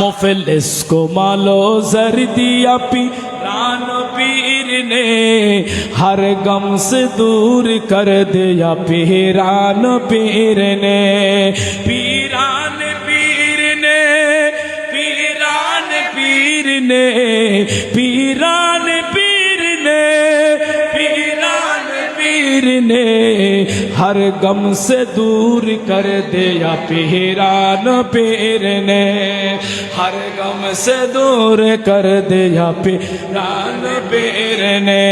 मुफलिस को मालो जर दिया पीरान पीर ने, हर गम से दूर कर दिया पीरान पीर ने। पीरान पीर ने, पीरान पीर ने, पीरान पीर ने, पीरान पीर ने, हर गम से दूर कर दिया पीरान पीर ने, हर गम से दूर कर दिया पीरान पीर ने,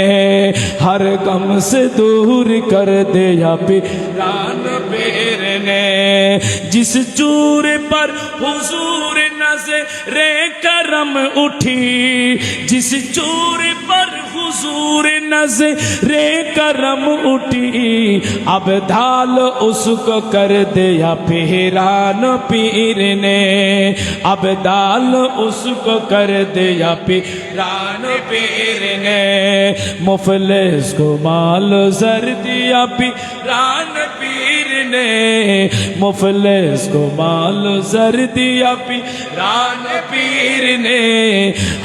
हर गम से दूर कर दिया पीरान पीर ने। जिस चूर पर हुजूर नज़रे करम उठी, जिस चूर पर हुजूर नज़रे करम उठी, अब ढाल उसको कर दिया पीरान पीर ने, अब ढाल उसको कर दिया पीरान पीर ने। मुफलिस को माल जर दिया पीरान पीर ने, मुफलिस को माल जर दिया पीरान पीर ने,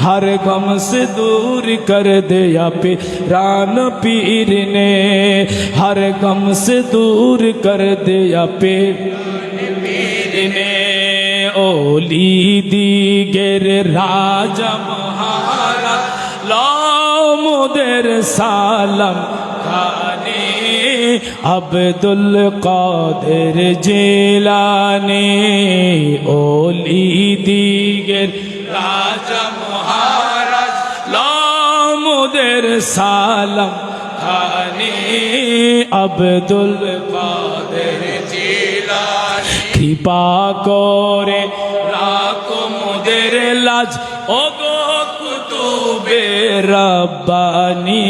हर गम से दूर कर दिया पीरान पीर ने, हर गम से दूर कर दिया पीरान पीर ने। ओली दीगर राजा महारा लो मुदर सालम खाने, अब्दुल कादिर जिलानी। ओली दीगर राजा महारा लो मुदर सालम खाने, अब्दुल कादिर जिलानी। কৃপা করে রাখো মোদের লাজ, ওগো কুতুবে রব্বানি,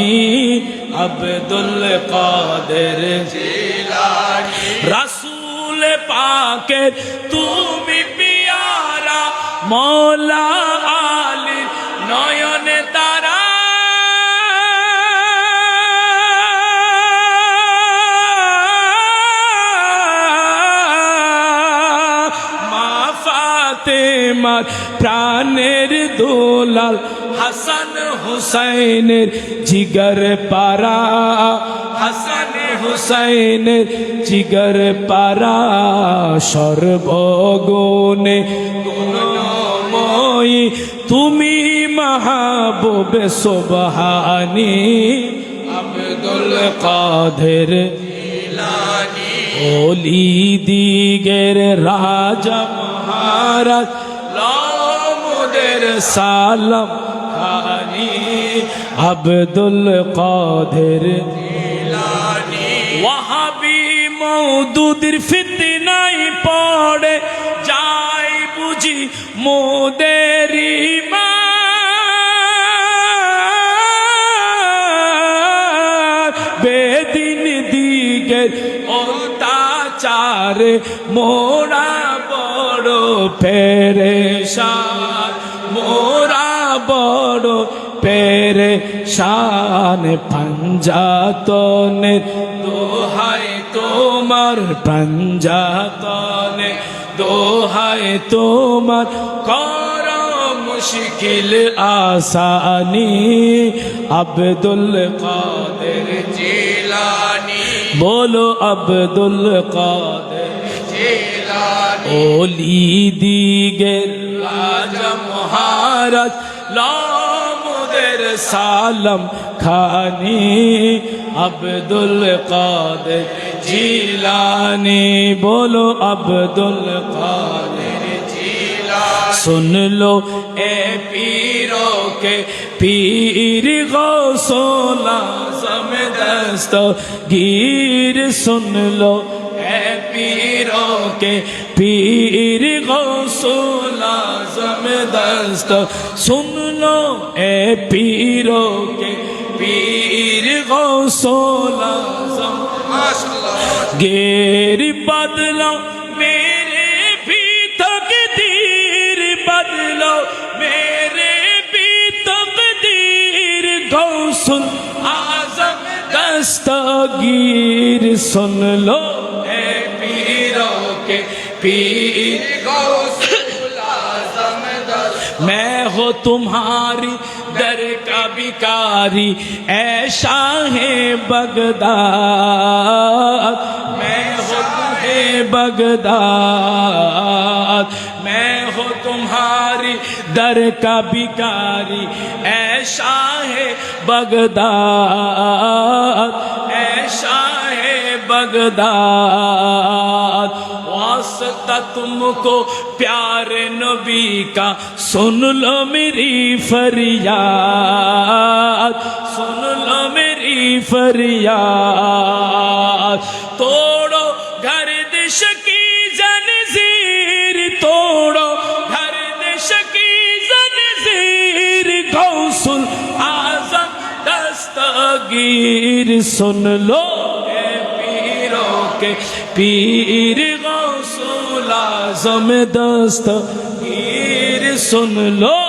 আব্দুল কাদের জিলানী। রাসূল পাকের তুমি পিয়ারা, মওলা আলীর নয়নে তারা। মার প্রাণের দুলাল, হাসান হুসাইনের জিগর পারা, হাসান হুসাইনের জিগর পারা। সর্বগুণে গুণময়ী তুমি মাহবুবে সুবহানী, আব্দুল কাদের জিলানী। ওলি দিগের রাজা মহারাজ লো মুদের সালাম খানি, আব্দুল কাদের জিলানী। ওয়াহাবি মওদুদের ফিতনায় পড়ে যায় বুঝি মোদের ঈমান, বেদিন দিগের অত্যাচারে মোরা বড় পেরেশান, মোরা বড় পেরেশান। পাঞ্জাতনের দোহাই তোমার, পাঞ্জাতনের দোহাই তোমার, কর মুশকিল আসানি, আব্দুল কাদের জিলানী। বলো আব্দুল কাদের জিলানী। ওলি দিগের রাজা মহারাজ লো মুদের সালাম খানি, আব্দুল কাদের জিলানী। বলো আব্দুল কাদের জিলানী। सुन लो ए पीरों के पीर गौसुल आज़म दस्तगीर, सुन लो ए पीरों के पीर गौसुल आज़म दस्तगीर, सुन लो ए पीरों के पीर गौसुल आज़म। गेर बदलो मेरे भी तकदीर, बदलो मेरे भी तकदीर, गौसुल आज़म दस्तगीर। सुन लो ए पीरों के पीर गौसुल आज़म میں ہو تمہاری در کا بھکاری اے شاہ بغداد میں ہو تمہیں بغداد میں ہو تمہاری در کا بھکاری اے شاہ بغداد اے شاہ بغداد واسطہ تم کو پیارے نبی کا سن لو میری فریاد سن لو میری فریاد توڑو گردش کی زنجیر توڑو گردش کی زنجیر غوث الاعظم دستگیر سن لو اے پیروں کے پیر غوث الاعظم دستگیر سن لو